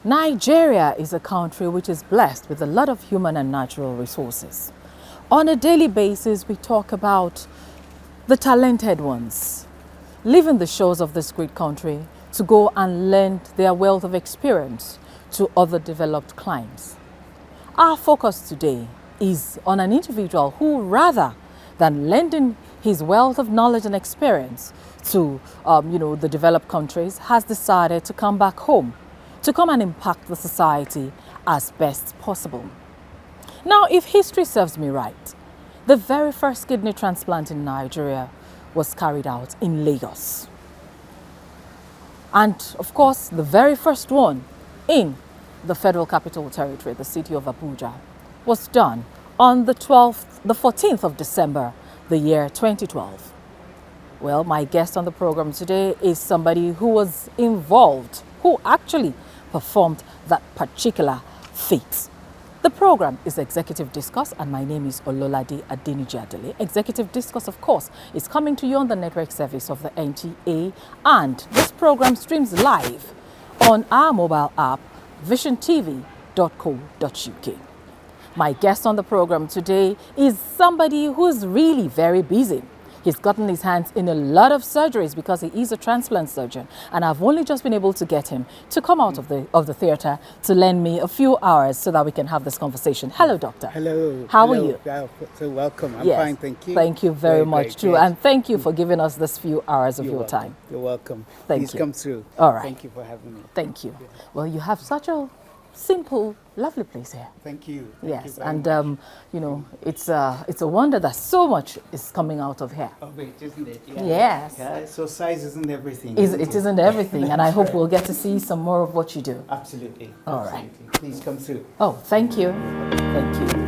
Nigeria is a country which is blessed with a lot of human and natural resources. On a daily basis, we talk about the talented ones, leaving the shores of this great country to go and lend their wealth of experience to other developed climes. Our focus today is on an individual who, rather than lending his wealth of knowledge and experience to the developed countries, has decided to come back home to come and impact the society as best possible. Now, if history serves me right, the very first kidney transplant in Nigeria was carried out in Lagos. And of course, the very first one in the Federal Capital Territory, the city of Abuja, was done on the 14th of December, the year 2012. Well, my guest on the program today is somebody who was involved, who actually performed that particular feat. The program is Executive Discourse, and my name is Ololade Adeniji-Adele. Executive Discourse, of course, is coming to you on the network service of the NTA, and this program streams live on our mobile app, visiontv.co.uk. My guest on the program today is somebody who's really very busy. He's gotten his hands in a lot of surgeries because he is a transplant surgeon, and I've only just been able to get him to come out of the theater to lend me a few hours so that we can have this conversation. Hello, doctor. Hello. How are you? So welcome. I'm yes. fine, thank you. Thank you very much, too. And thank you for giving us this few hours of your time. You're welcome. Thank Please you. Come through. All right. Thank you for having me. Thank you. Well, you have such a simple, lovely place here. Thank you. Yes, and it's a wonder that so much is coming out of here. Oh wait, isn't it? Yeah. Yes. Yeah, so size isn't everything. It isn't everything, and I hope we'll get to see some more of what you do. Absolutely. All Absolutely. right. Please come through. Oh, thank you. Thank you.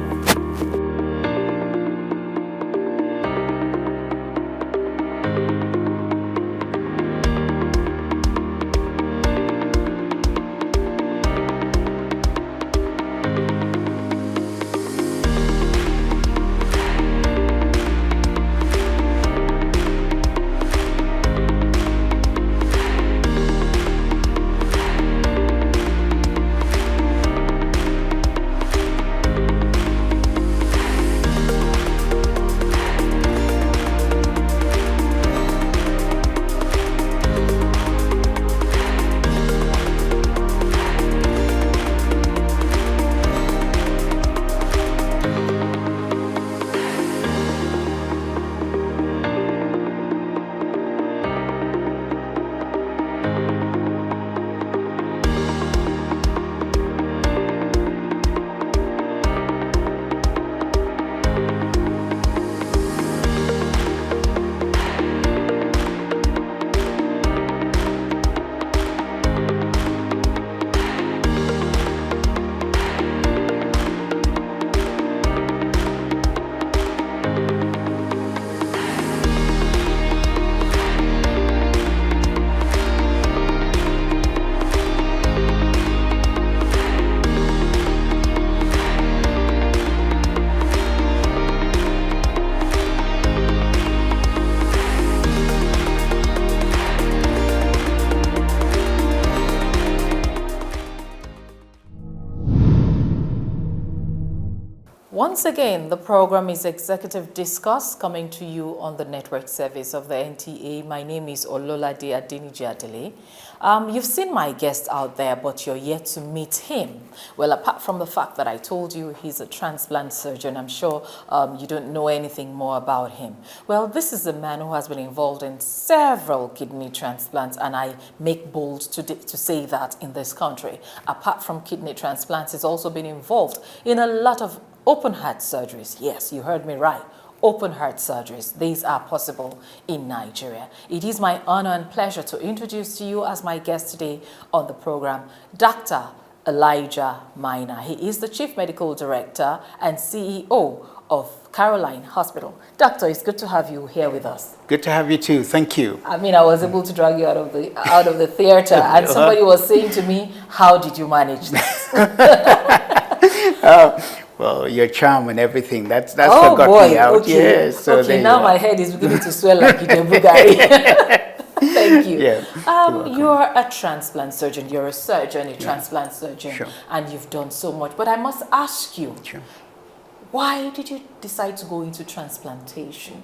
Once again, the program is Executive Discourse, coming to you on the network service of the NTA. My name is Ololade Adeniji-Adele. You've seen my guest out there, but you're yet to meet him. Well, apart from the fact that I told you he's a transplant surgeon, I'm sure you don't know anything more about him. Well, this is a man who has been involved in several kidney transplants, and I make bold to say that in this country. Apart from kidney transplants, he's also been involved in a lot of open heart surgeries. Yes, you heard me right. Open heart surgeries. These are possible in Nigeria. It is my honor and pleasure to introduce to you as my guest today on the program, Dr. Elijah Maina. He is the Chief Medical Director and CEO of Caroline Hospital. Doctor, it's good to have you here with us. Good to have you too. Thank you. I mean, I was able to drag you out of the theater, and somebody was saying to me, "How did you manage that?" Well, your charm and everything, that's oh, what got boy. me out. Okay. Yes, so okay, now my head is beginning to swell like it's a Bugari. Thank you. Yeah. You're a transplant surgeon. You're a surgeon, a transplant surgeon, Sure. and you've done so much. But I must ask you, Sure. why did you decide to go into transplantation?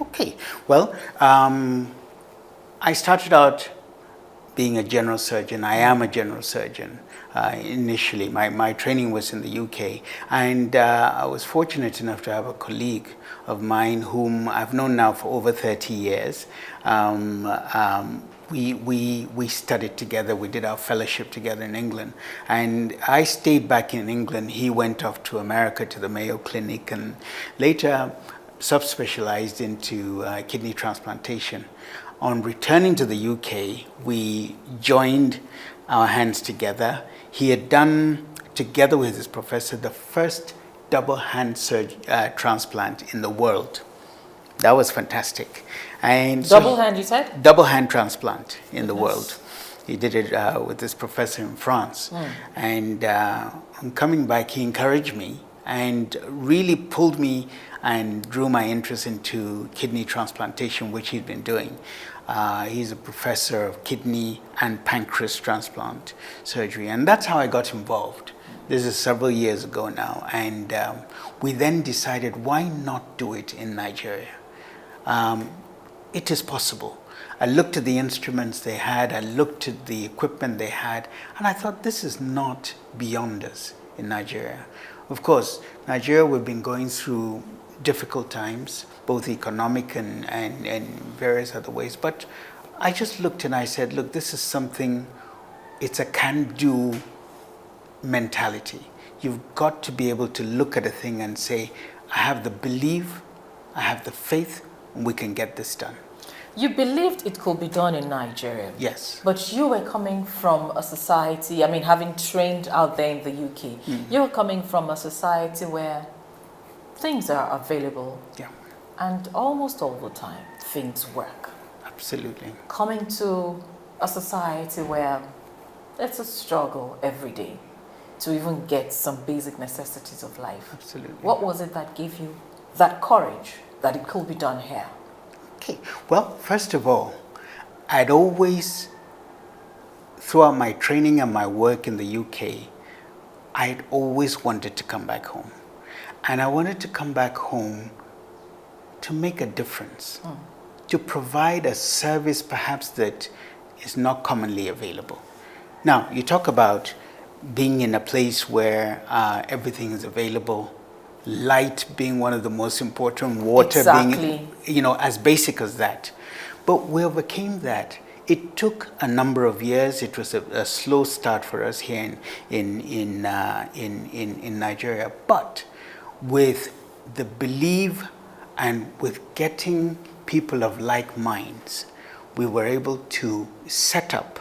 Okay. Well, I started out being a general surgeon. I am a general surgeon. Initially, my training was in the UK, and I was fortunate enough to have a colleague of mine whom I've known now for over 30 years. We studied together. We did our fellowship together in England, and I stayed back in England. He went off to America to the Mayo Clinic, and later subspecialized into kidney transplantation. On returning to the UK, we joined our hands together. He had done, together with his professor, the first double hand transplant in the world. That was fantastic. And Double hand, you said? double hand transplant in the world. He did it with his professor in France. And on coming back, he encouraged me and really pulled me and drew my interest into kidney transplantation, which he'd been doing. He's a professor of kidney and pancreas transplant surgery, and that's how I got involved. This is several years ago now, and we then decided, why not do it in Nigeria? It is possible. I looked at the instruments they had, I looked at the equipment they had, and I thought, this is not beyond us in Nigeria. Of course, Nigeria, we've been going through difficult times, both economic and various other ways. But I just looked and I said, look, this is something, it's a can-do mentality. You've got to be able to look at a thing and say, I have the belief, I have the faith, and we can get this done. You believed it could be done in Nigeria. Yes. But you were coming from a society, I mean, having trained out there in the UK, you were coming from a society where things are available. Yeah. And almost all the time, things work. Absolutely. Coming to a society where it's a struggle every day to even get some basic necessities of life. Absolutely. What was it that gave you that courage that it could be done here? Okay. Well, first of all, I'd always, throughout my training and my work in the UK, I'd always wanted to come back home. And I wanted to come back home to make a difference, to provide a service perhaps that is not commonly available. Now, you talk about being in a place where everything is available, light being one of the most important, water being, as basic as that. But we overcame that. It took a number of years. It was a slow start for us here in Nigeria. But with the belief and with getting people of like minds, we were able to set up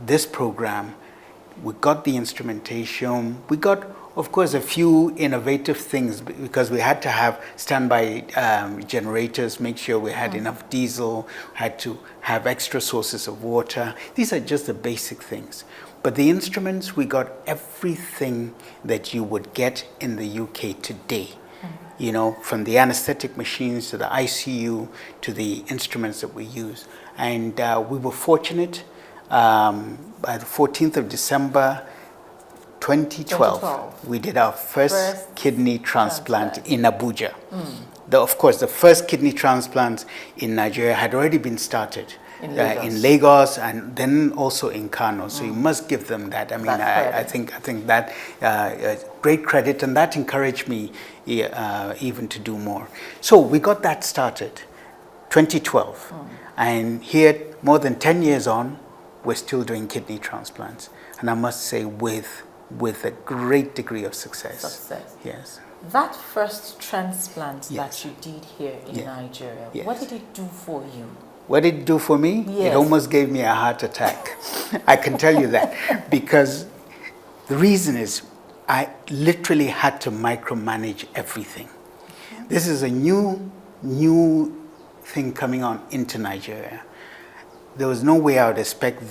this program. We got the instrumentation. We got, of course, a few innovative things because we had to have standby generators, make sure we had enough diesel, had to have extra sources of water. These are just the basic things. But the instruments, we got everything that you would get in the UK today. From the anesthetic machines to the ICU to the instruments that we use. And we were fortunate. By the 14th of December, 2012, we did our first kidney transplant in Abuja. Of course, the first kidney transplant in Nigeria had already been started. In Lagos and then also in Kano. So you must give them that. I mean, I think that great credit, and that encouraged me even to do more. So we got that started, 2012. And here, more than 10 years on, we're still doing kidney transplants. And I must say with a great degree of success. Yes. That first transplant that you did here in Nigeria, what did it do for you? What did it do for me? Yes. It almost gave me a heart attack. I can tell you that. Because the reason is I literally had to micromanage everything. This is a new thing coming on into Nigeria. There was no way I would expect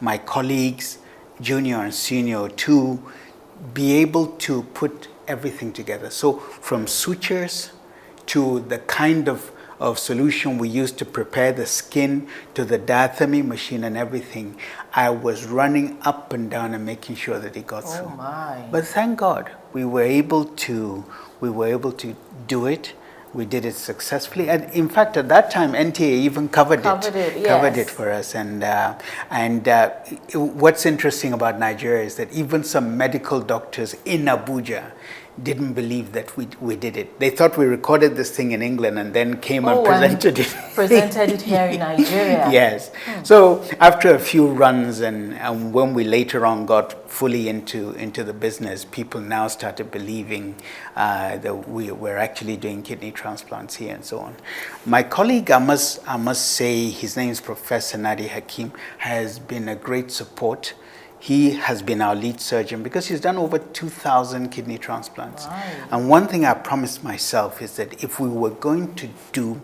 my colleagues, junior and senior, to be able to put everything together. So from sutures to the kind of of solution we used to prepare the skin, to the diathermy machine and everything, I was running up and down and making sure that it got through. Oh my. But thank God we were able to do it. We did it successfully, and in fact, at that time, NTA even covered it for us. And what's interesting about Nigeria is that even some medical doctors in Abuja didn't believe that we did it. They thought we recorded this thing in England and then came and presented it. Presented it here in Nigeria. Yes. So after a few runs and when we later on got fully into the business, people now started believing that we were actually doing kidney transplants here and so on. My colleague, I must say, his name is Professor Nadi Hakim, has been a great support. He has been our lead surgeon because he's done over 2,000 kidney transplants. Wow. And one thing I promised myself is that if we were going to do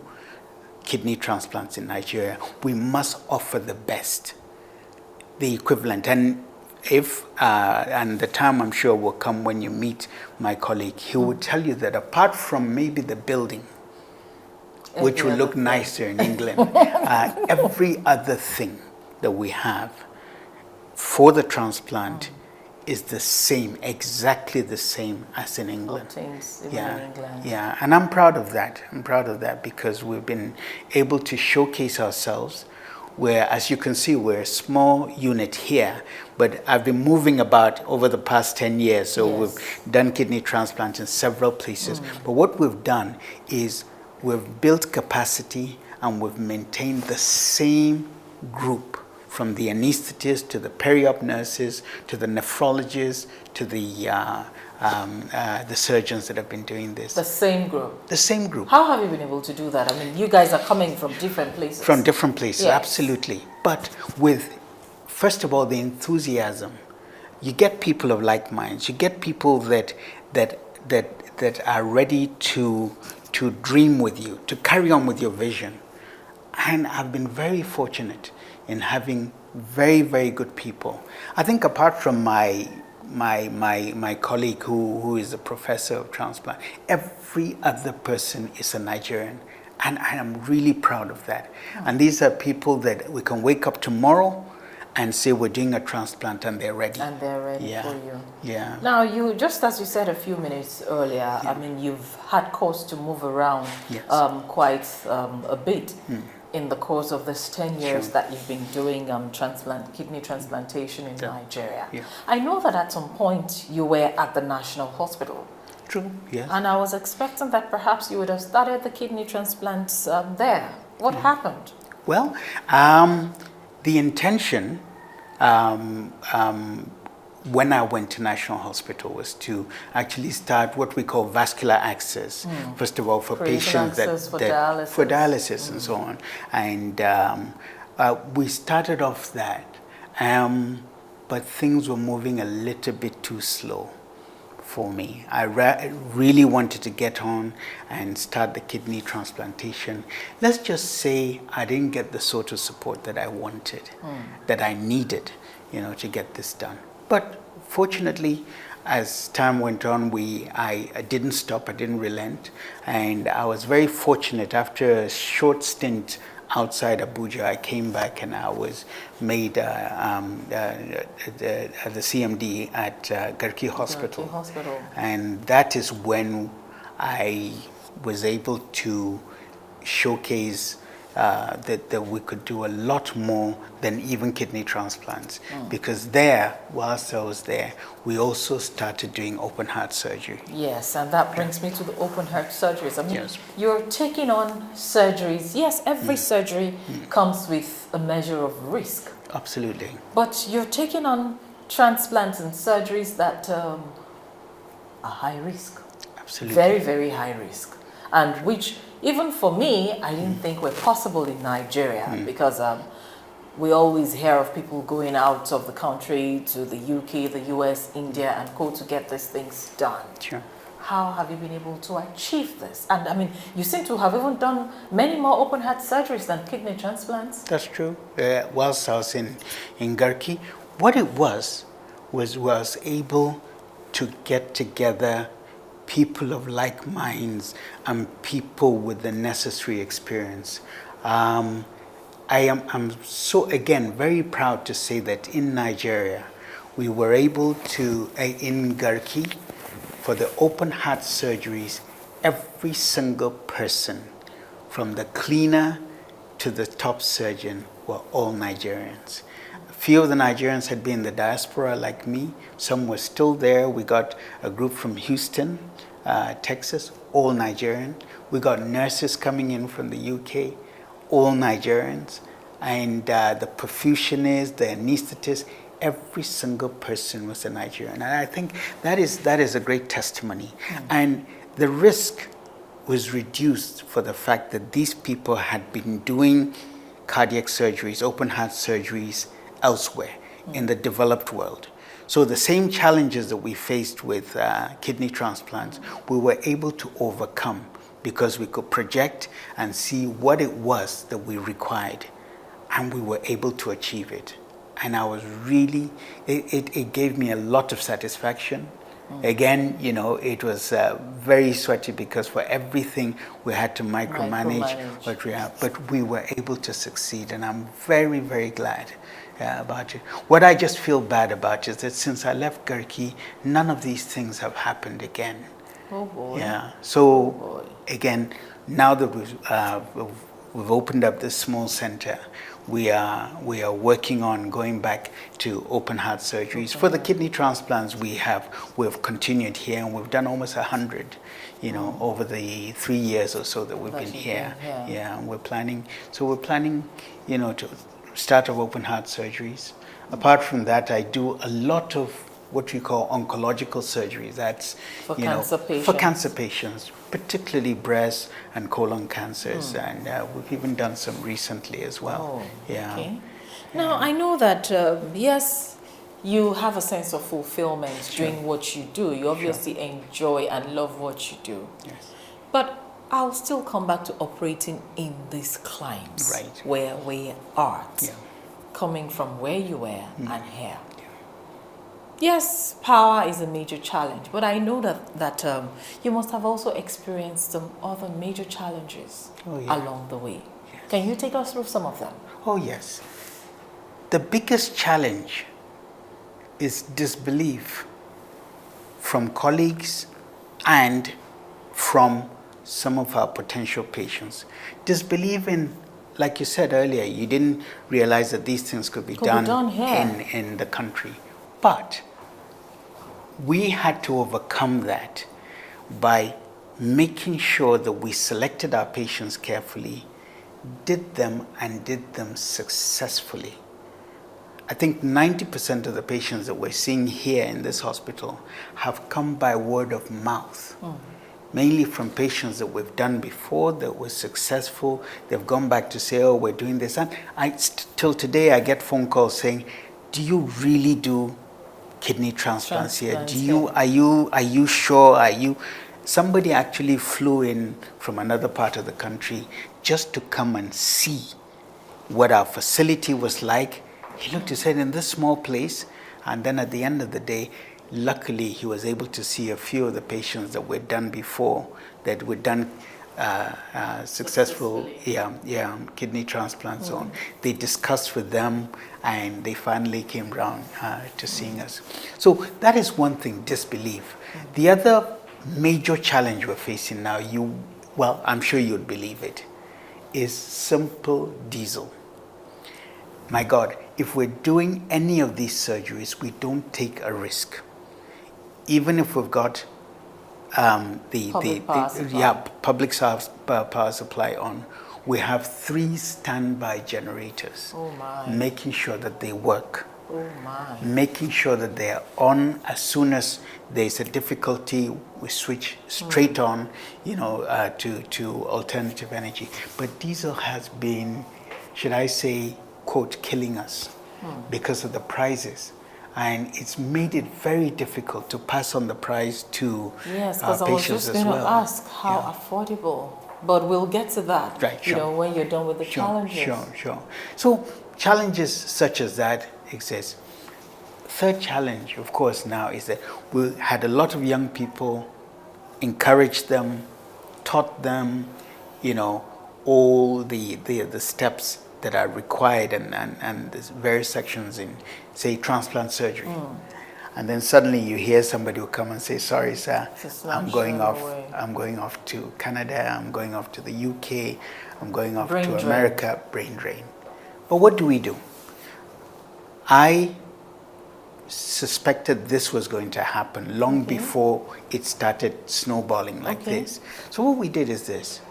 kidney transplants in Nigeria, we must offer the best, the equivalent. And and the time I'm sure will come when you meet my colleague, he will tell you that apart from maybe the building, which will look nicer in England, every other thing that we have for the transplant is the same, exactly the same as in England. In England. Yeah, and I'm proud of that. I'm proud of that because we've been able to showcase ourselves where, as you can see, we're a small unit here, but I've been moving about over the past 10 years. So we've done kidney transplants in several places. But what we've done is we've built capacity and we've maintained the same group, from the anesthetist to the peri-op nurses to the nephrologists to the surgeons that have been doing this. The same group? The same group. How have you been able to do that? I mean, you guys are coming from different places. From different places, yes. Absolutely. But with, first of all, the enthusiasm. You get people of like minds. You get people that are ready to dream with you, to carry on with your vision. And I've been very fortunate in having very, very good people. I think apart from my colleague who is a professor of transplant, every other person is a Nigerian. And I am really proud of that. And these are people that we can wake up tomorrow and say we're doing a transplant and they're ready. And they're ready for you. Yeah. Now, you, just as you said a few minutes earlier, I mean, you've had cause to move around quite a bit. In the course of this 10 years that you've been doing kidney transplantation in Nigeria. Yeah. I know that at some point you were at the National Hospital. True, yes. And I was expecting that perhaps you would have started the kidney transplants there. What happened? Well, the intention when I went to National Hospital was to actually start what we call vascular access. First of all, for patients for dialysis and so on. And we started off that, but things were moving a little bit too slow for me. I really wanted to get on and start the kidney transplantation. Let's just say I didn't get the sort of support that I wanted, that I needed, to get this done. But fortunately, as time went on, I didn't stop, I didn't relent. And I was very fortunate. After a short stint outside Abuja, I came back and I was made the CMD at Garki Hospital. And that is when I was able to showcase that we could do a lot more than even kidney transplants. Because there, whilst I was there, we also started doing open heart surgery. Yes, and that brings me to the open heart surgeries. I mean, you're taking on surgeries. Yes, every surgery comes with a measure of risk. Absolutely. But you're taking on transplants and surgeries that are high risk. Absolutely. Very, very high risk. And which, even for me, I didn't think were possible in Nigeria because we always hear of people going out of the country to the UK, the US, India, and co to get these things done. Sure. How have you been able to achieve this? And I mean, you seem to have even done many more open heart surgeries than kidney transplants. That's true. Whilst I was in Garki, what it was able to get together people of like minds, and people with the necessary experience. I'm so, again, very proud to say that in Nigeria, we were able to, in Garki, for the open heart surgeries, every single person, from the cleaner to the top surgeon, were all Nigerians. A few of the Nigerians had been in the diaspora like me. Some were still there. We got a group from Houston, Texas, all Nigerian. We got nurses coming in from the UK, all Nigerians. And the perfusionists, the anesthetists, every single person was a Nigerian. And I think that is a great testimony. And the risk was reduced for the fact that these people had been doing cardiac surgeries, open heart surgeries elsewhere in the developed world. So the same challenges that we faced with kidney transplants, we were able to overcome because we could project and see what it was that we required, and we were able to achieve it. And I was really, it gave me a lot of satisfaction. Again, it was very sweaty because for everything we had to micromanage what we have, but we were able to succeed, and I'm very, very glad about it. What I just feel bad about is that since I left Garki, none of these things have happened again. Oh boy. Yeah. So again, now that we've opened up this small center, we are working on going back to open heart surgeries. For the kidney transplants, we've continued here, and we've done almost 100, over the 3 years or so that we've been here. Yeah, and we're planning, to start of open heart surgeries. Apart from that, I do a lot of what we call oncological surgeries. That's for cancer patients. For cancer patients, particularly breast and colon cancers, and we've even done some recently as well. Okay. Now I know that yes, you have a sense of fulfillment doing what you do. You obviously enjoy and love what you do. Yes. But I'll still come back to operating in these climes, where we are, coming from where you were and here. Yes, power is a major challenge, but I know that you must have also experienced some other major challenges along the way. Yes. Can you take us through some of them? Oh, yes. The biggest challenge is disbelief from colleagues and from some of our potential patients. Disbelief in, like you said earlier, you didn't realize that these things could be done in the country. But we had to overcome that by making sure that we selected our patients carefully, did them successfully. I think 90% of the patients that we're seeing here in this hospital have come by word of mouth, mainly from patients that we've done before that were successful. They've gone back to say, oh, we're doing this. And till today, I get phone calls saying, do you really do kidney transplants here? Are you sure? Somebody actually flew in from another part of the country just to come and see what our facility was like. He looked and said, in this small place, and then at the end of the day, luckily he was able to see a few of the patients that were done before, that were done successful kidney transplants on. They discussed with them, and they finally came around to seeing us. So that is one thing, disbelief. The other major challenge we're facing now, I'm sure you'd believe it, is simple diesel. My God, if we're doing any of these surgeries, we don't take a risk. Even if we've got public power supply on, we have 3 standby generators, making sure that they work, making sure that they are on as soon as there's a difficulty. We switch straight on, to alternative energy. But diesel has been, should I say, quote, killing us because of the prices. And it's made it very difficult to pass on the price to our patients as well. Yes, because I was just going to ask how affordable, but we'll get to that, when you're done with the challenges. Sure. So challenges such as that exist. Third challenge, of course, now is that we had a lot of young people encouraged them, taught them, all the steps that are required and there's various sections in, say, transplant surgery. And then suddenly you hear somebody will come and say, sorry, sir, I'm going off to Canada, I'm going off to the UK, I'm going off to America, brain drain. But what do we do? I suspected this was going to happen long before it started snowballing like this. So what we did is this.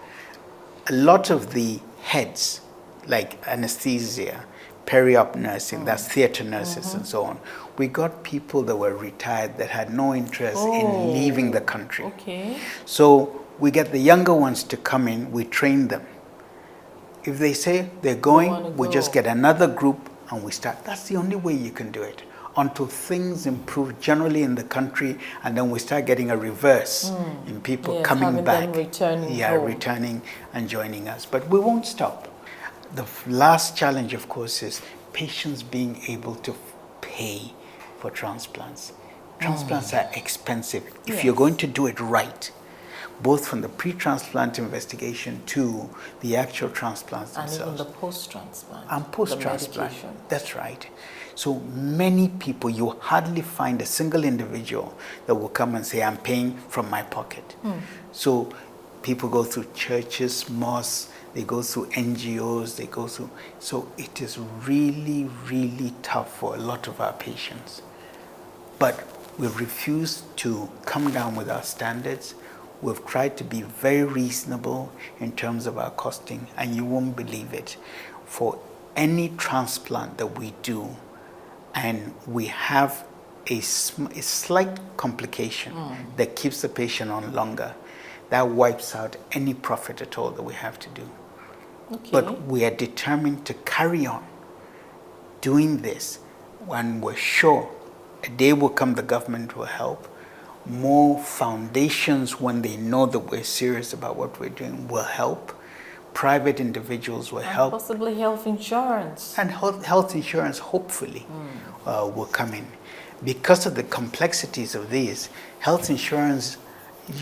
A lot of the heads, like anesthesia, peri-op nursing, that's theater nurses and so on, we got people that were retired that had no interest in leaving the country. So we get the younger ones to come in, we train them. If they say they're going, we just get another group and we start. That's the only way you can do it until things improve generally in the country, and then we start getting a reverse in people coming back. Returning and joining us. But we won't stop. The last challenge, of course, is patients being able to pay for transplants. Transplants are expensive. If you're going to do it right, both from the pre-transplant investigation to the actual transplants themselves. And even the post-transplant. And post-transplant. That's right. So many people, you hardly find a single individual that will come and say, I'm paying from my pocket. So people go through churches, mosques, they go through NGOs, they go through. So it is really, really tough for a lot of our patients. But we refuse to come down with our standards. We've tried to be very reasonable in terms of our costing, and you won't believe it. For any transplant that we do, and we have a slight complication that keeps the patient on longer, that wipes out any profit at all that we have to do. But we are determined to carry on doing this when we're sure a day will come the government will help. More foundations, when they know that we're serious about what we're doing, will help. Private individuals will help. Possibly health insurance. And health insurance, hopefully, will come in. Because of the complexities of these, health insurance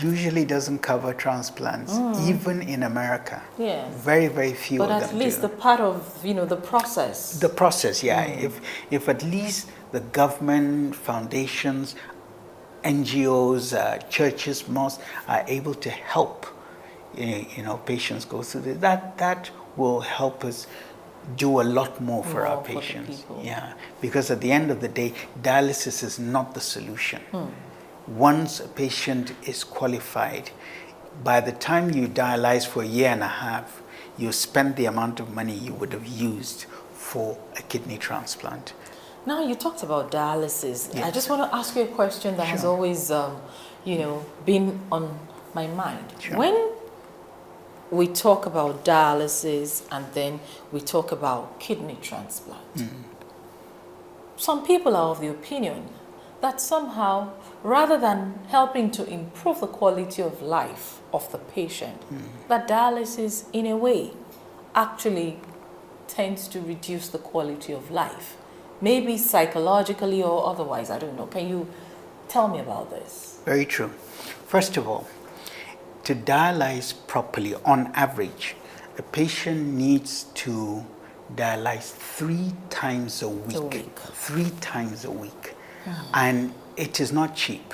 usually doesn't cover transplants, even in America. Very, very few of them do. But at least the part of, the process. The process, If at least the government, foundations, NGOs, churches, mosques are able to help patients go through this, that will help us do a lot more for our patients. Because at the end of the day, dialysis is not the solution. Once a patient is qualified, by the time you dialyze for a year and a half, you spend the amount of money you would have used for a kidney transplant. Now, you talked about dialysis. I just want to ask you a question that has always, been on my mind. When we talk about dialysis and then we talk about kidney transplant, some people are of the opinion that somehow, rather than helping to improve the quality of life of the patient, that dialysis, in a way, actually tends to reduce the quality of life. Maybe psychologically or otherwise, I don't know. Can you tell me about this? Very true. First of all, to dialyze properly, on average, a patient needs to dialyze 3 times a week. 3 times a week. And it is not cheap.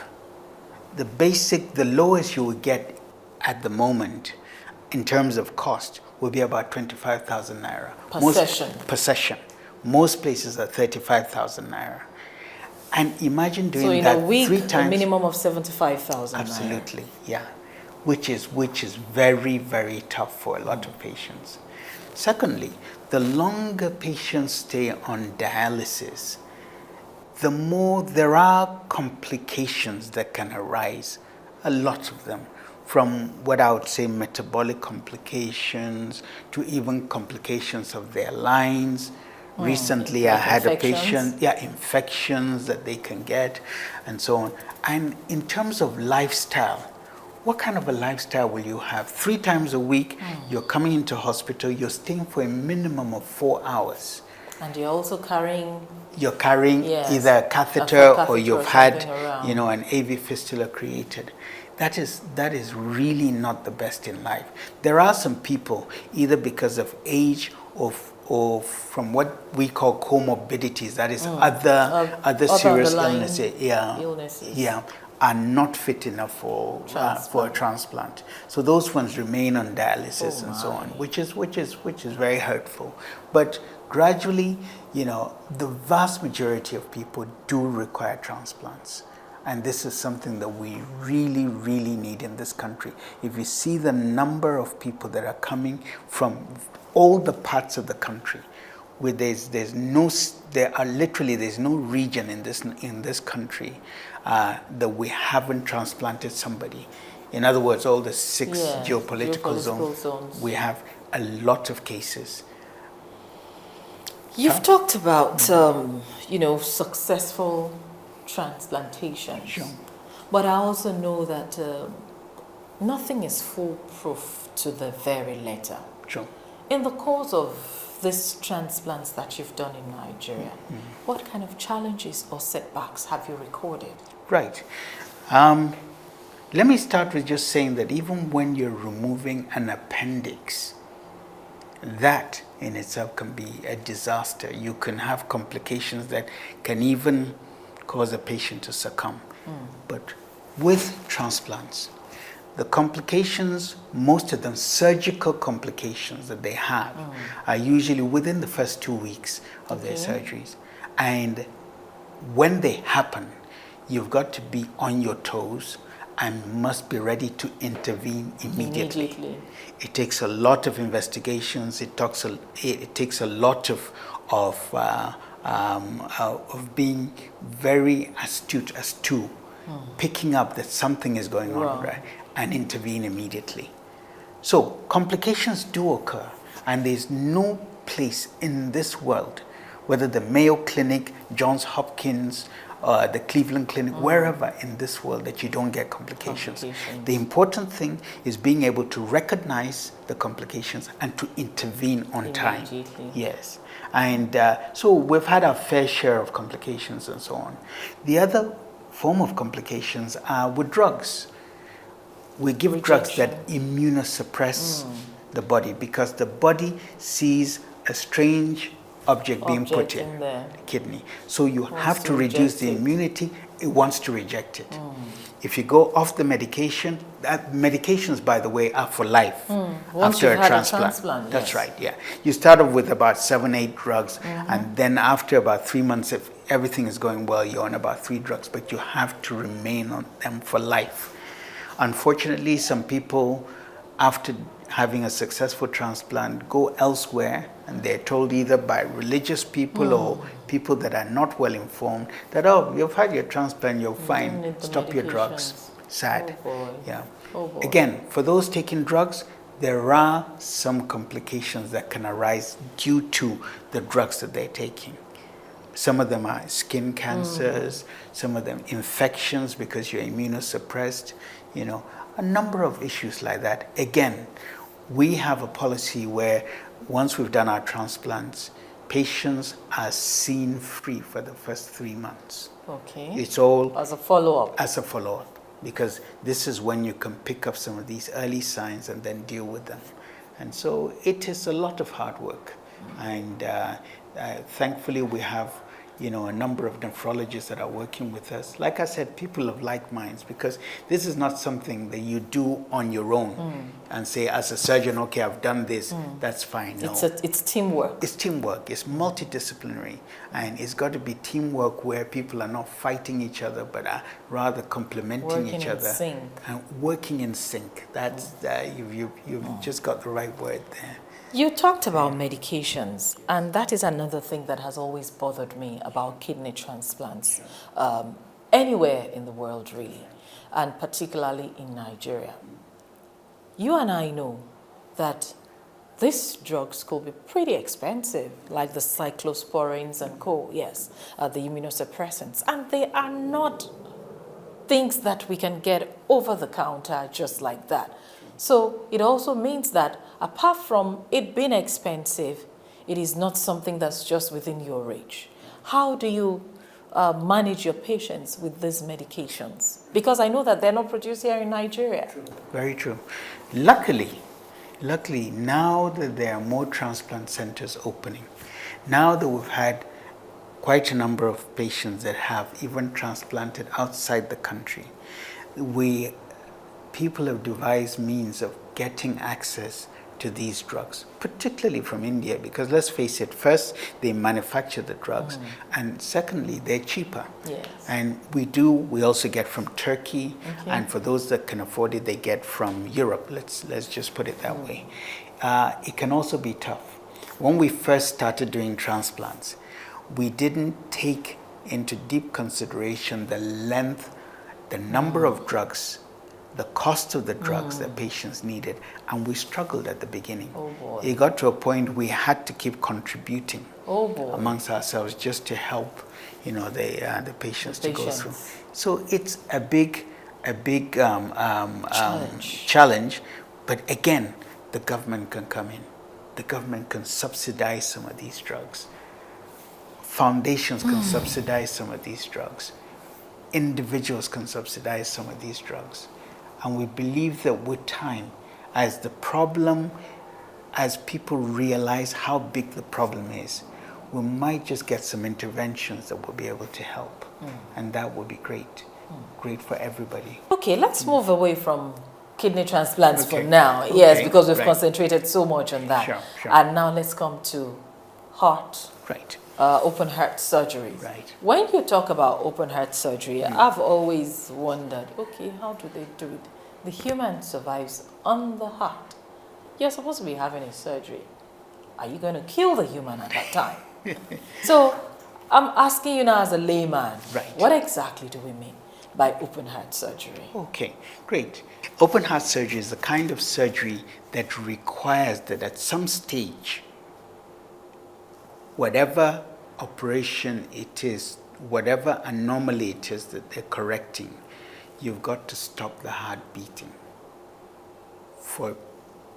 The lowest you will get at the moment in terms of cost will be about 25,000 naira. Per session. Most places are 35,000 naira. And imagine doing that 3 times. So in a week, a minimum of 75,000 naira. Absolutely, which is very, very tough for a lot of patients. Secondly, the longer patients stay on dialysis, the more there are complications that can arise, a lot of them, from what I would say metabolic complications to even complications of their lines. Recently, I had a patient, infections that they can get, and so on. And in terms of lifestyle, what kind of a lifestyle will you have? 3 times a week, you're coming into hospital, you're staying for a minimum of 4 hours. And you're also carrying... You're carrying either a catheter or you've had, an AV fistula created. that is really not the best in life. There are some people, either because of age or from what we call comorbidities, that is other serious illnesses, yeah, are not fit enough for a transplant. So those ones remain on dialysis and so on, which is very hurtful. But gradually, the vast majority of people do require transplants. And this is something that we really, really need in this country. If you see the number of people that are coming from all the parts of the country, where there's no region in this country that we haven't transplanted somebody. In other words, all the six geopolitical zones, we have a lot of cases. You've talked about successful transplantations. Sure. But I also know that nothing is foolproof to the very letter. Sure. In the course of these transplants that you've done in Nigeria, what kind of challenges or setbacks have you recorded? Right. Let me start with just saying that even when you're removing an appendix, that in itself can be a disaster. You can have complications that can even cause a patient to succumb. But with transplants, the complications, most of them surgical complications that they have, are usually within the first 2 weeks of their surgeries. And when they happen, you've got to be on your toes and must be ready to intervene immediately. It takes a lot of investigations. It takes a lot of being very astute as to picking up that something is going on, right, and intervene immediately. So complications do occur, and there's no place in this world, whether the Mayo Clinic, Johns Hopkins, the Cleveland Clinic, wherever in this world, that you don't get complications. The important thing is being able to recognize the complications and to intervene on time. Yes. And so we've had our fair share of complications and so on. The other form of complications are with drugs. We give drugs that immunosuppress the body, because the body sees a strange object being put in the kidney. So you have to reduce the immunity. It wants to reject it. If you go off the medication, medications, by the way, are for life after a transplant. That's right, yeah. You start off with about 7-8 drugs, and then after about 3 months, if everything is going well, you're on about 3 drugs, but you have to remain on them for life. Unfortunately, some people, after having a successful transplant, go elsewhere, and they're told either by religious people or people that are not well informed that, oh, you've had your transplant, you're fine, stop your drugs. Sad. Yeah. Again, for those taking drugs, there are some complications that can arise due to the drugs that they're taking. Some of them are skin cancers, some of them infections because you're immunosuppressed, a number of issues like that. Again, we have a policy where once we've done our transplants, patients are seen free for the first 3 months. Okay. It's all as a follow-up. As a follow-up, because this is when you can pick up some of these early signs and then deal with them. And so it is a lot of hard work. And thankfully we have a number of nephrologists that are working with us. Like I said, people of like minds, because this is not something that you do on your own and say, as a surgeon, okay, I've done this, that's fine. No. It's teamwork. It's teamwork. It's multidisciplinary. And it's got to be teamwork where people are not fighting each other, but are rather complementing each other. Working in sync. And working in sync. That's, you've just got the right word there. You talked about medications, and that is another thing that has always bothered me about kidney transplants, anywhere in the world really, and particularly in Nigeria. You and I know that these drugs could be pretty expensive, like the cyclosporins and co, the immunosuppressants, and they are not things that we can get over the counter just like that. So it also means that apart from it being expensive, it is not something that's just within your reach. How do you manage your patients with these medications? Because I know that they're not produced here in Nigeria. Very true. Luckily, now that there are more transplant centers opening, now that we've had quite a number of patients that have even transplanted outside the country, people have devised means of getting access to these drugs, particularly from India, because let's face it, first, they manufacture the drugs, and secondly, they're cheaper. Yes. And we also get from Turkey, Okay. and for those that can afford it, they get from Europe. Let's just put it that way. It can also be tough. When we first started doing transplants, we didn't take into deep consideration the length, the number of drugs, the cost of the drugs that patients needed, and we struggled at the beginning. Oh boy. It got to a point we had to keep contributing Oh, amongst ourselves just to help, the patients to go through. patients. So it's a big Challenge. challenge, but again, the government can come in. The government can subsidize some of these drugs. Foundations can subsidize some of these drugs. Individuals can subsidize some of these drugs. And we believe that with time, as people realize how big the problem is, we might just get some interventions that will be able to help. And that would be great. Great for everybody. Okay, let's move away from kidney transplants for Okay. now. Yes, Okay, because we've right. concentrated so much on that. Sure. And now let's come to heart. Right. Open heart surgery. Right. When you talk about open heart surgery, I've always wondered, okay, how do they do it? The human survives on the heart. You're supposed to be having a surgery. Are you going to kill the human at that time? So I'm asking you now as a layman, Right. what exactly do we mean by open heart surgery? Okay, great. Open heart surgery is the kind of surgery that requires that at some stage, whatever operation it is, whatever anomaly it is that they're correcting, you've got to stop the heart beating for a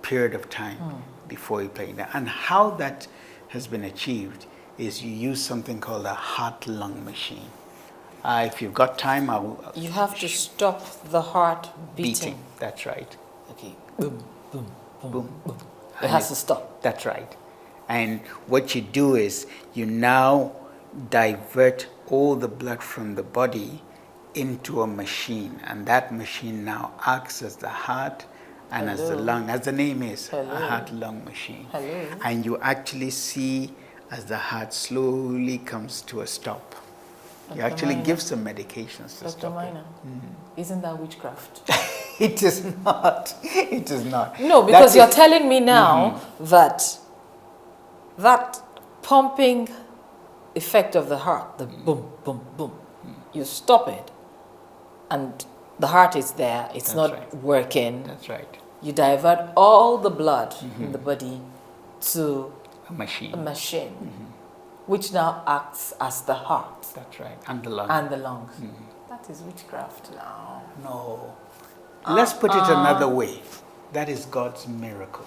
period of time before you play it. And how that has been achieved is you use something called a heart-lung machine. If you've got time, You have to stop the heart beating. That's right. Okay. Boom, boom, boom, Boom. boom. It And has to stop. That's right. And what you do is you now divert all the blood from the body into a machine, and that machine now acts as the heart and as the Hello. lung, as the name is, Hello. a heart-lung machine. Hello. And you actually see as the heart slowly comes to a stop. You Dr. actually Minor. give some medications to Dr. stop it. Minor, isn't that witchcraft? It is not. It is not. No, because That you're is- telling me now that pumping effect of the heart, the boom, boom, boom, you stop it, and the heart is there, it's That's not right. working. That's right. You divert all the blood in the body to A machine. a machine, which now acts as the heart That's right. And the lung. and the lungs. That is witchcraft now. No. Let's put it another way. That is God's miracle.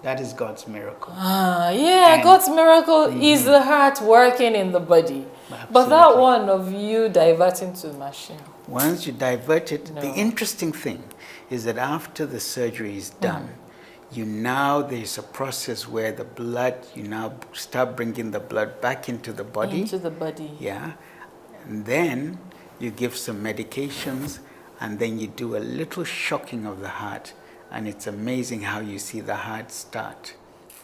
That is God's miracle. Yeah, And- God's miracle is the heart working in the body. But that Absolutely. one of you diverting to the machine. Once you divert it, No. the interesting thing is that after the surgery is done, there's a process where the blood, you now start bringing the blood back into the body. Into the body. Yeah. And then you give some medications, and then you do a little shocking of the heart. And it's amazing how you see the heart start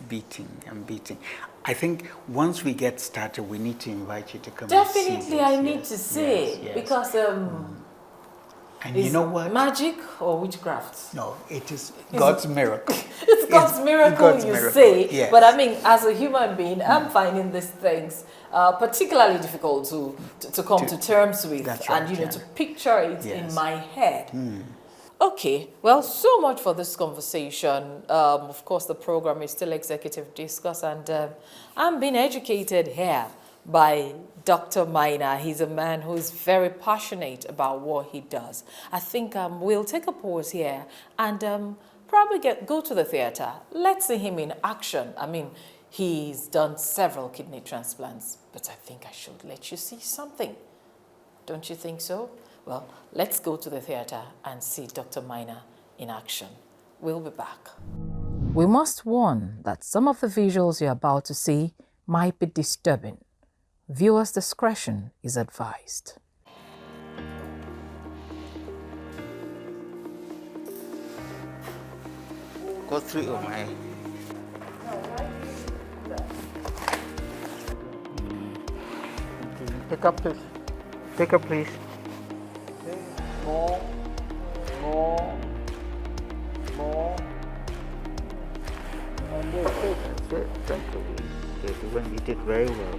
beating and beating. I think once we get started, we need to invite you to come and see Definitely, this. I need Yes, to see yes, yes. because And is you know what? magic or witchcraft? No, it is God's miracle. It's God's miracle, God's you miracle, say. yes. But I mean, as a human being, I'm finding these things particularly difficult to come to terms with, That's and right, yeah. to picture it in Yes. my head. Okay, well, so much for this conversation. Of course, the program is still Executive Discourse, and I'm being educated here by Dr. Minor. He's a man who is very passionate about what he does. I think we'll take a pause here and probably go to the theater. Let's see him in action. I mean, he's done several kidney transplants but I think I should let you see something. Don't you think so? Well, let's go to the theater and see Dr. Minor in action. We'll be back. We must warn that some of the visuals you're about to see might be disturbing. Viewers' discretion is advised. Go through my. Pick up, please. Pick up, please. More. And that's it. That's it. When you did very well.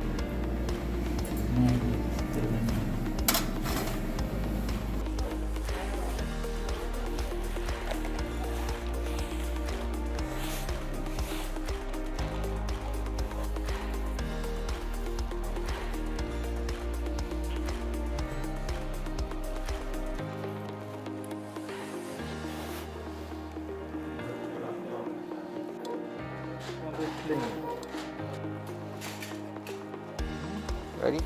Ready?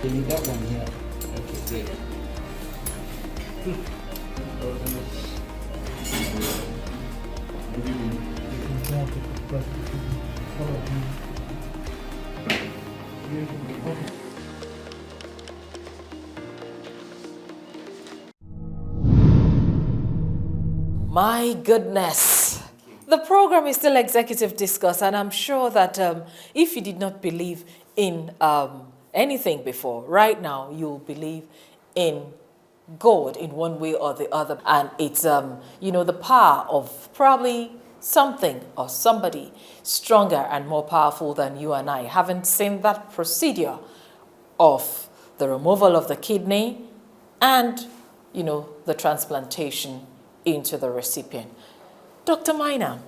You need that one here. Okay, great. My goodness. The program is still Executive Discourse, and I'm sure that if you did not believe in anything before, right now you'll believe in God in one way or the other. And it's, the power of probably something or somebody stronger and more powerful than you and I. Haven't seen that procedure of the removal of the kidney and, the transplantation into the recipient. Dr. Minor,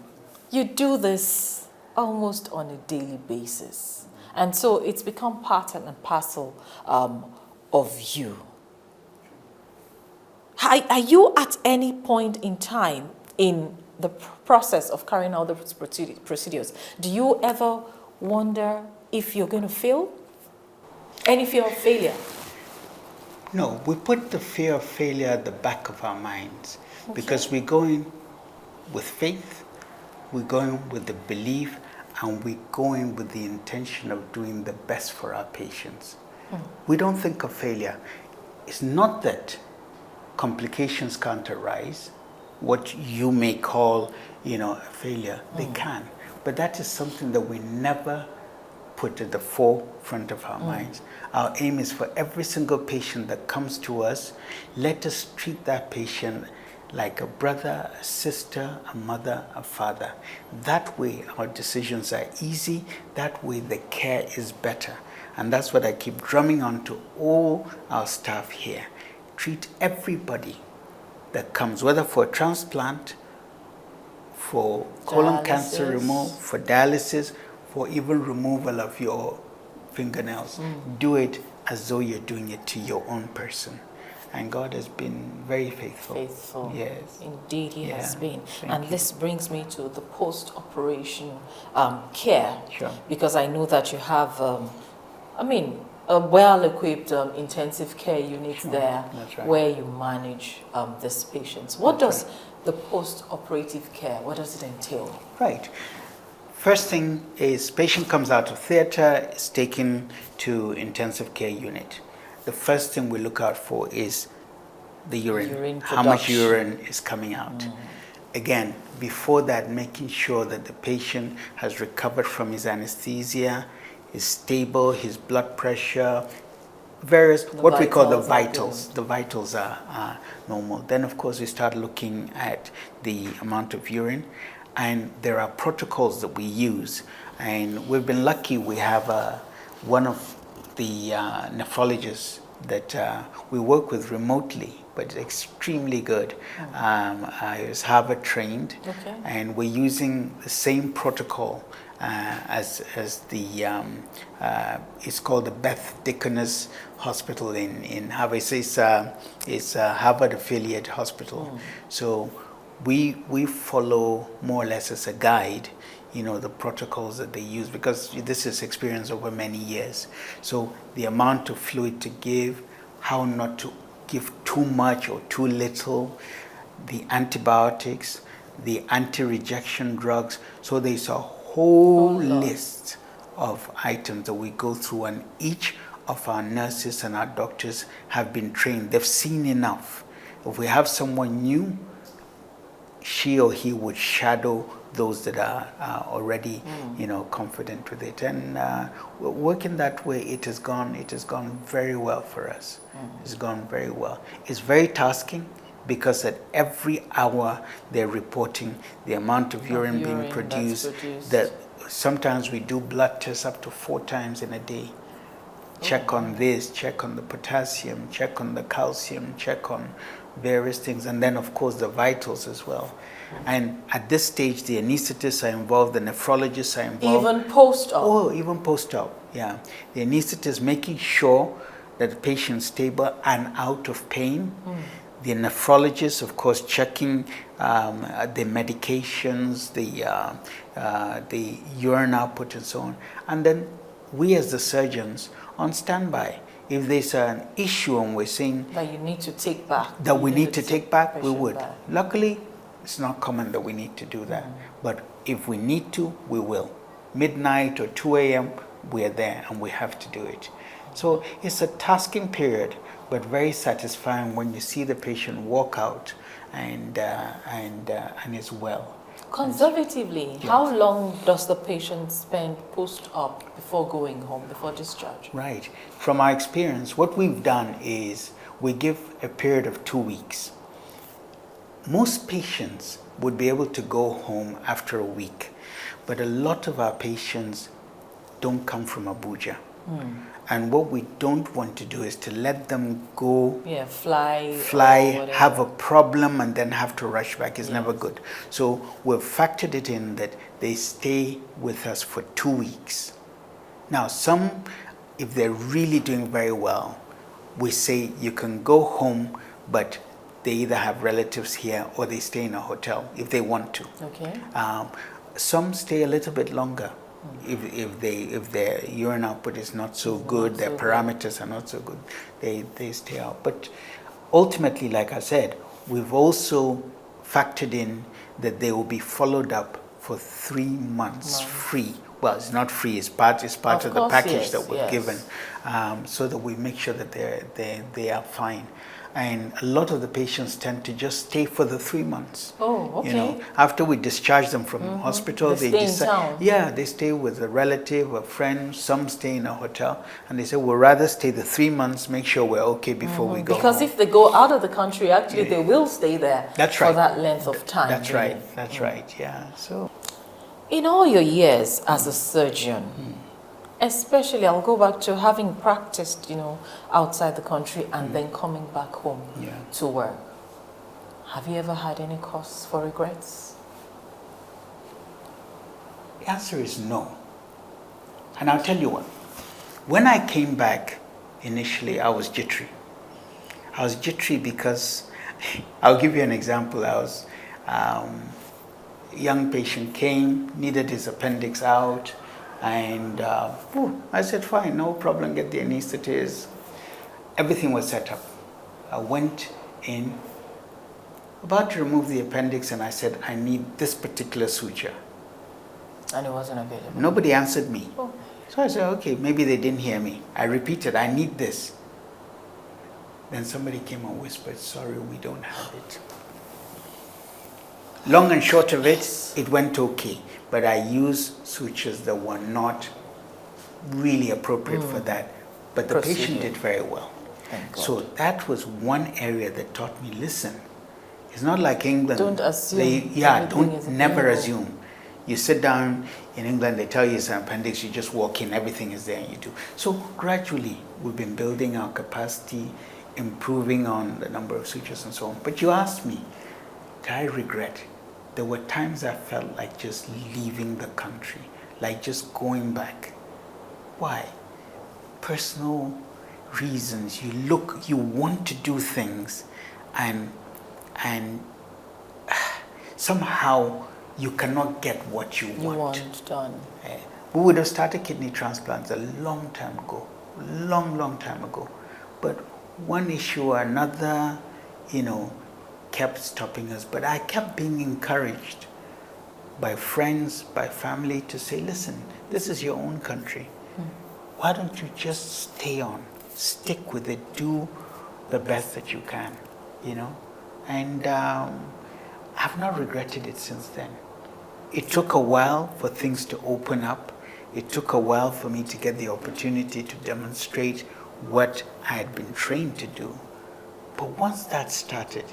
you do this almost on a daily basis. And so it's become part and parcel of you. Are you at any point in time in the process of carrying out the procedures, do you ever wonder if you're going to fail? Any fear of failure? No, we put the fear of failure at the back of our minds because we're going with faith, we're going with the belief, and we're going with the intention of doing the best for our patients. We don't think of failure. It's not that complications can't arise, what you may call, a failure. They can, but that is something that we never put at the forefront of our minds. Our aim is for every single patient that comes to us, let us treat that patient like a brother, a sister, a mother, a father. That way our decisions are easy, that way the care is better. And that's what I keep drumming on to all our staff here. Treat everybody that comes, whether for a transplant, for colon cancer removal, for dialysis, for even removal of your fingernails. Do it as though you're doing it to your own person. And God has been very faithful. Faithful. Yes. Indeed, He has been. Thank you. This brings me to the post-operation care. Sure. Because I know that you have, a well-equipped intensive care unit there. That's right. Where you manage these patients. What does the post-operative care, what does it entail? Right. First thing is patient comes out of theater, is taken to intensive care unit. The first thing we look out for is the urine how much urine is coming out. Again, before that, making sure that the patient has recovered from his anesthesia, is stable, his blood pressure, various, what we call the vitals are vitals. The vitals are normal. Then, of course, we start looking at the amount of urine, and there are protocols that we use. And we've been lucky, we have one of the nephrologists that we work with remotely, but extremely good. I was Harvard trained, Okay. and we're using the same protocol as the it's called the Beth Deaconess Hospital in Harvard. It's a Harvard affiliate hospital. So we follow more or less as a guide, the protocols that they use, because this is experience over many years. So the amount of fluid to give, how not to give too much or too little, the antibiotics, the anti-rejection drugs. So there's a whole list of items that we go through, and each of our nurses and our doctors have been trained. They've seen enough. If we have someone new, she or he would shadow those that are already, confident with it. And working that way, it has gone very well for us. It's gone very well. It's very tasking, because at every hour they're reporting the amount of urine being produced. That sometimes we do blood tests up to 4 times in a day. Check on this, check on the potassium, check on the calcium, check on various things, and then of course the vitals as well. And at this stage, the anesthetists are involved, the nephrologists are involved. Even post-op? Oh, even post-op, yeah. The anesthetist making sure that the patient's stable and out of pain. The nephrologist, of course, checking the medications, the urine output and so on. And then we as the surgeons on standby. If there's an issue and we're saying that you need to take back, that we need to take back, we would. Back. Luckily, it's not common that we need to do that. But if we need to, we will. Midnight or 2 a.m., we're there and we have to do it. So it's a tasking period, but very satisfying when you see the patient walk out and is well. Conservatively, how long does the patient spend post-op before going home, before discharge? Right. From our experience, what we've done is we give a period of 2 weeks. Most patients would be able to go home after a week, but a lot of our patients don't come from Abuja. And what we don't want to do is to let them go, fly, have a problem, and then have to rush back. It's never good. So we've factored it in that they stay with us for 2 weeks. Now, some, if they're really doing very well, we say you can go home, but they either have relatives here or they stay in a hotel if they want to. Okay. Some stay a little bit longer. If their urine output is not so good, their parameters are not so good, they stay out. But ultimately, like I said, we've also factored in that they will be followed up for 3 months free. Well, it's not free; it's part of the package that we've given, so that we make sure that they are fine. And a lot of the patients tend to just stay for the 3 months. Oh, okay. After we discharge them from hospital, they stay in town. Yeah, they stay with a relative, a friend. Some stay in a hotel, and they say we'll rather stay the 3 months, make sure we're okay before we go. Because if they go out of the country, actually, they will stay there. That's right. For that length of time. That's right. That's right. Yeah. So, in all your years as a surgeon, especially, I'll go back to having practiced, outside the country and then coming back home to work. Have you ever had any cause for regrets? The answer is no. And I'll tell you what. When I came back, initially, I was jittery. I was jittery because, I'll give you an example. I was, a young patient came, needed his appendix out, and I said, fine, no problem, get the anesthetist. Everything was set up. I went in, about to remove the appendix, and I said, I need this particular suture. And it wasn't available? Nobody answered me. Oh. So I said, okay, maybe they didn't hear me. I repeated, I need this. Then somebody came and whispered, sorry, we don't have it. Long and short of it, it went okay. But I used sutures that were not really appropriate for that. But the patient procedure. did very well. Thank God. So that was one area that taught me, listen, it's not like England. Don't assume everything is Never available. assume. You sit down in England, they tell you it's an appendix, you just walk in, everything is there and you do. So gradually, we've been building our capacity, improving on the number of sutures and so on. But you asked me, did I regret? There were times I felt like just leaving the country, like just going back. Why? Personal reasons. You want to do things and somehow you cannot get what you want. You want done. We would have started kidney transplants a long time ago, long time ago. But one issue or another, kept stopping us. But I kept being encouraged by friends, by family to say, listen, this is your own country. Why don't you just stay on, stick with it, do the best that you can, And I've not regretted it since then. It took a while for things to open up. It took a while for me to get the opportunity to demonstrate what I had been trained to do. But once that started,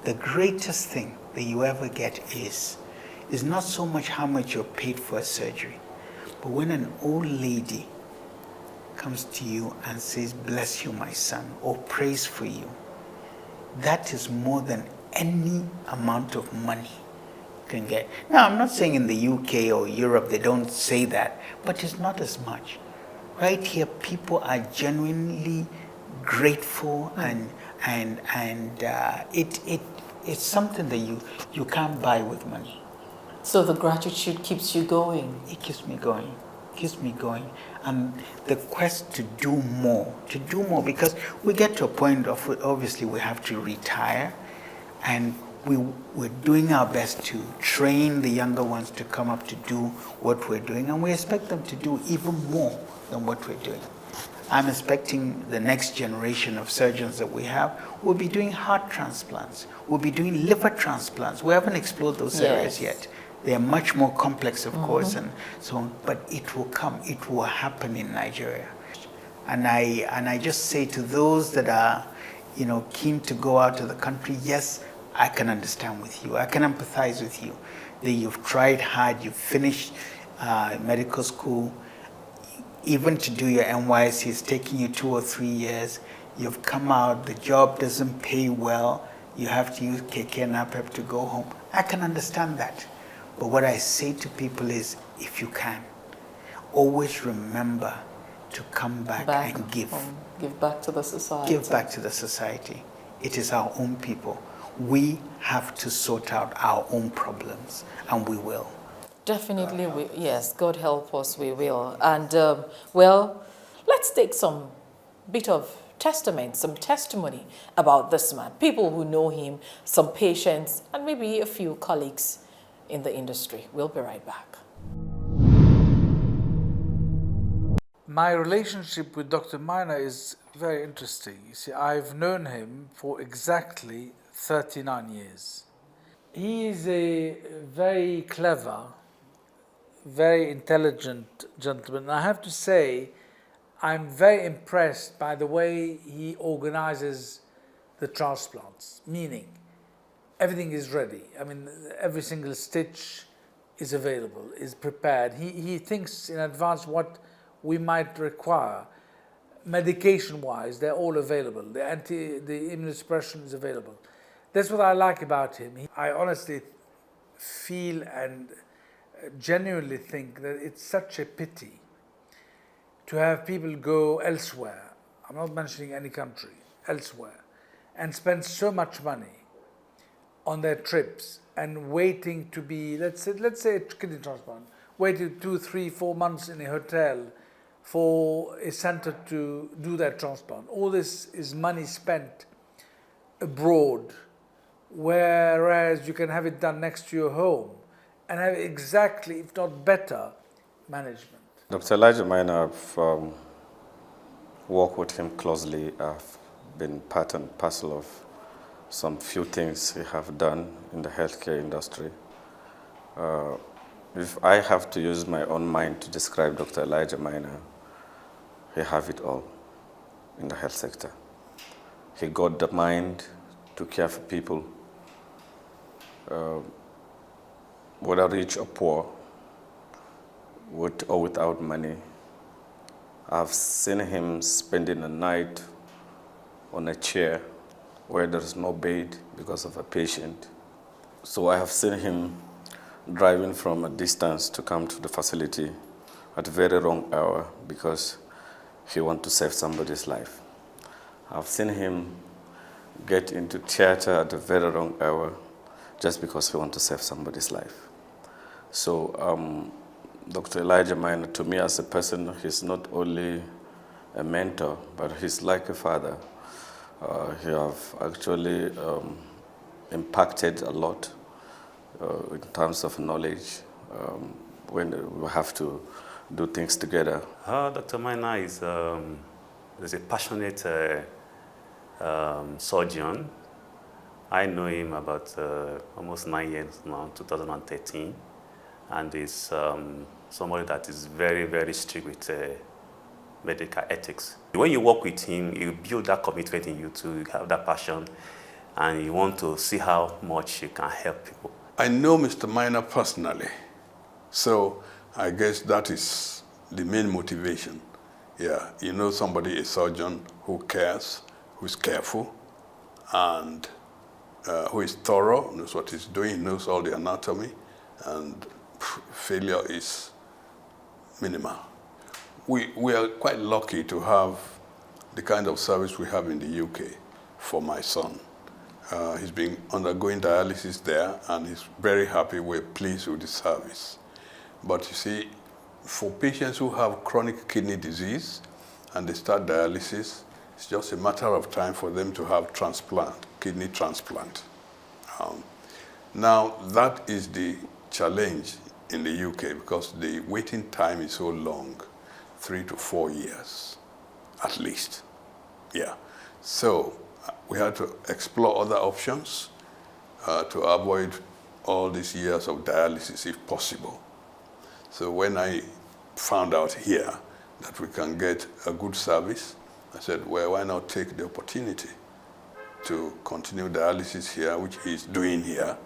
the greatest thing that you ever get is not so much how much you're paid for a surgery, but when an old lady comes to you and says, bless you, my son, or prays for you, that is more than any amount of money you can get. Now, I'm not saying in the UK or Europe they don't say that, but it's not as much. Right here, people are genuinely grateful, and it's something that you can't buy with money. So the gratitude keeps you going. It keeps me going. And the quest to do more, because we get to a point of, obviously we have to retire, and we're doing our best to train the younger ones to come up to do what we're doing, and we expect them to do even more than what we're doing. I'm expecting the next generation of surgeons that we have will be doing heart transplants, will be doing liver transplants. We haven't explored those areas yet. They are much more complex, of course, and so on, but it will come, it will happen in Nigeria. And I just say to those that are, keen to go out of the country, yes, I can understand with you. I can empathize with you. That you've tried hard, you've finished medical school, even to do your NYSC is taking you 2 or 3 years. You've come out, the job doesn't pay well, you have to use KK and APEP to go home. I can understand that. But what I say to people is, if you can, always remember to come back and give. Give back to the society. Give back to the society. It is our own people. We have to sort out our own problems, and we will. Definitely, yes, God help us, we will. And, well, let's take some bit of testament, some testimony about this man. People who know him, some patients, and maybe a few colleagues in the industry. We'll be right back. My relationship with Dr. Minor is very interesting. You see, I've known him for exactly 39 years. He is a very clever, very intelligent gentleman. I have to say, I'm very impressed by the way he organizes the transplants, meaning everything is ready. I mean, every single stitch is available, is prepared. He thinks in advance what we might require. Medication-wise, they're all available. The immunosuppression is available. That's what I like about him. I honestly feel and genuinely think that it's such a pity to have people go elsewhere, I'm not mentioning any country, elsewhere, and spend so much money on their trips and waiting to be, let's say a kidney transplant, waiting 2, 3, 4 months in a hotel for a center to do that transplant. All this is money spent abroad, whereas you can have it done next to your home and have exactly, if not better, management. Dr. Elijah Minor, I've worked with him closely. I've been part and parcel of some few things he have done in the healthcare industry. If I have to use my own mind to describe Dr. Elijah Minor, he have it all in the health sector. He got the mind to care for people, whether rich or poor, with or without money. I've seen him spending a night on a chair where there's no bed because of a patient. So I have seen him driving from a distance to come to the facility at a very wrong hour because he wants to save somebody's life. I've seen him get into theater at a very wrong hour just because he wants to save somebody's life. So Dr. Elijah Minor, to me as a person, he's not only a mentor, but he's like a father. He have actually impacted a lot in terms of knowledge when we have to do things together. Dr. Minor is a passionate surgeon. I know him about almost 9 years now, 2013, and is somebody that is very, very strict with medical ethics. When you work with him, you build that commitment in you to have that passion, and you want to see how much you can help people. I know Mr. Minor personally, so I guess that is the main motivation. Yeah, you know somebody, a surgeon who cares, who's careful, and who is thorough, knows what he's doing, knows all the anatomy, and failure is minimal. We are quite lucky to have the kind of service we have in the UK for my son. He's been undergoing dialysis there, and he's very happy. We're pleased with the service. But you see, for patients who have chronic kidney disease and they start dialysis, it's just a matter of time for them to have transplant, kidney transplant. Now, that is the challenge in the UK because the waiting time is so long, 3 to 4 years, at least. Yeah. So we had to explore other options to avoid all these years of dialysis if possible. So when I found out here that we can get a good service, I said, well, why not take the opportunity to continue dialysis here, which he's doing here,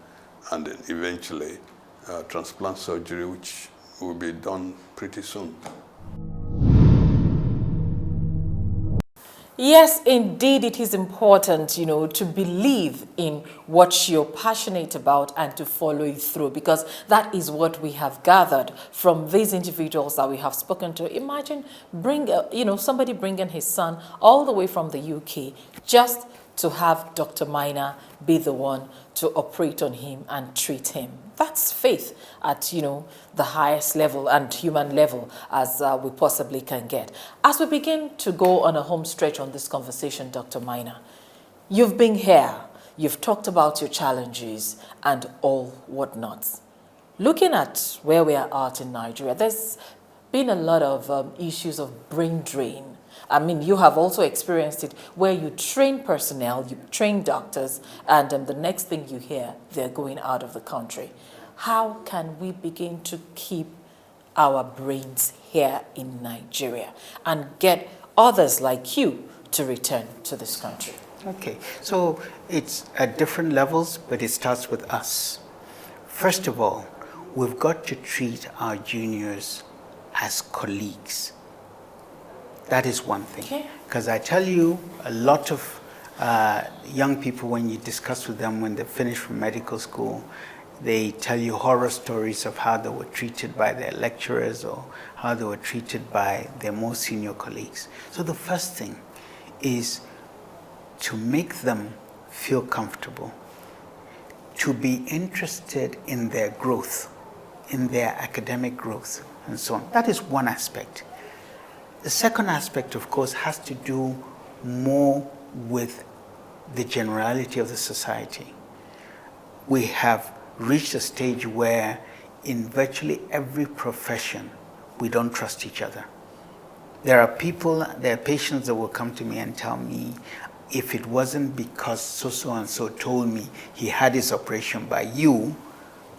and then eventually transplant surgery, which will be done pretty soon. Yes, indeed, it is important, to believe in what you're passionate about and to follow it through, because that is what we have gathered from these individuals that we have spoken to. Imagine somebody bringing his son all the way from the UK just to have Dr. Minor be the one to operate on him and treat him. That's faith at, the highest level and human level as we possibly can get. As we begin to go on a home stretch on this conversation, Dr. Minor, you've been here, you've talked about your challenges and all whatnots. Looking at where we are at in Nigeria, there's been a lot of issues of brain drain. I mean, you have also experienced it where you train personnel, you train doctors, and the next thing you hear, they're going out of the country. How can we begin to keep our brains here in Nigeria and get others like you to return to this country? Okay, so it's at different levels, but it starts with us. First of all, we've got to treat our juniors as colleagues. That is one thing. Because I tell you, a lot of young people, when you discuss with them when they finish from medical school, they tell you horror stories of how they were treated by their lecturers or how they were treated by their more senior colleagues. So the first thing is to make them feel comfortable, to be interested in their growth, in their academic growth, and so on. That is one aspect. The second aspect, of course, has to do more with the generality of the society. We have reached a stage where in virtually every profession, we don't trust each other. There are patients that will come to me and tell me, if it wasn't because so-and-so told me he had his operation by you,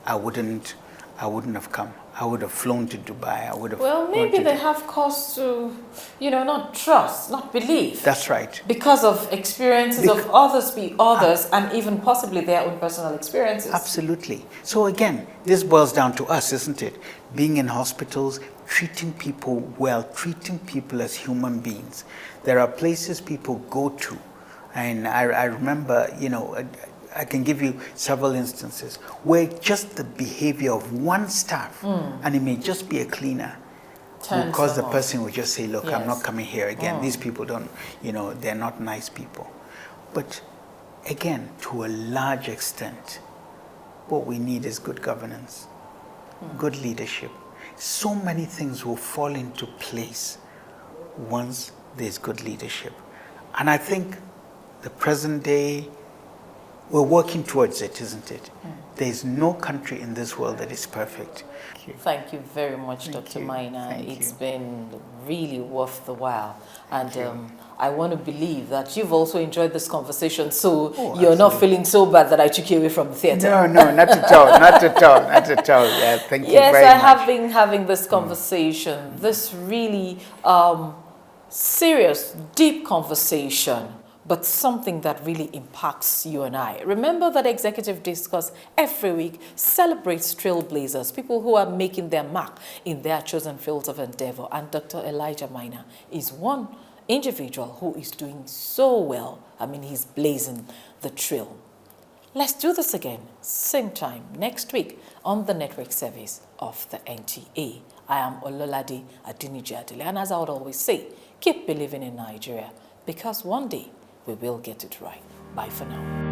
I wouldn't have come. I would have flown to Dubai. I would have. Well, maybe they have cause to, not trust, not believe. That's right. Because of experiences of others, and even possibly their own personal experiences. Absolutely. So again, this boils down to us, isn't it? Being in hospitals, treating people well, treating people as human beings. There are places people go to, and I remember, I can give you several instances where just the behavior of one staff, and it may just be a cleaner, will cause the person will just say, look, I'm not coming here again. These people don't, they're not nice people. But again, to a large extent, what we need is good governance, good leadership. So many things will fall into place once there's good leadership. And I think the present day, we're working towards it, isn't it? There's no country in this world that is perfect. Thank you very much, Dr. Maina. It's been really worth the while. And I want to believe that you've also enjoyed this conversation, so you're not feeling so bad that I took you away from the theatre. No, not at all, not at all, not at all. Yeah, thank you very much. Yes, I have been having this conversation, this really serious, deep conversation, but something that really impacts you and I. Remember that Executive Discourse every week celebrates trailblazers, people who are making their mark in their chosen fields of endeavor. And Dr. Elijah Maina is one individual who is doing so well. I mean, he's blazing the trail. Let's do this again, same time next week on the network service of the NTA. I am Ololade Adiniji, and as I would always say, keep believing in Nigeria, because one day we will get it right. Bye for now.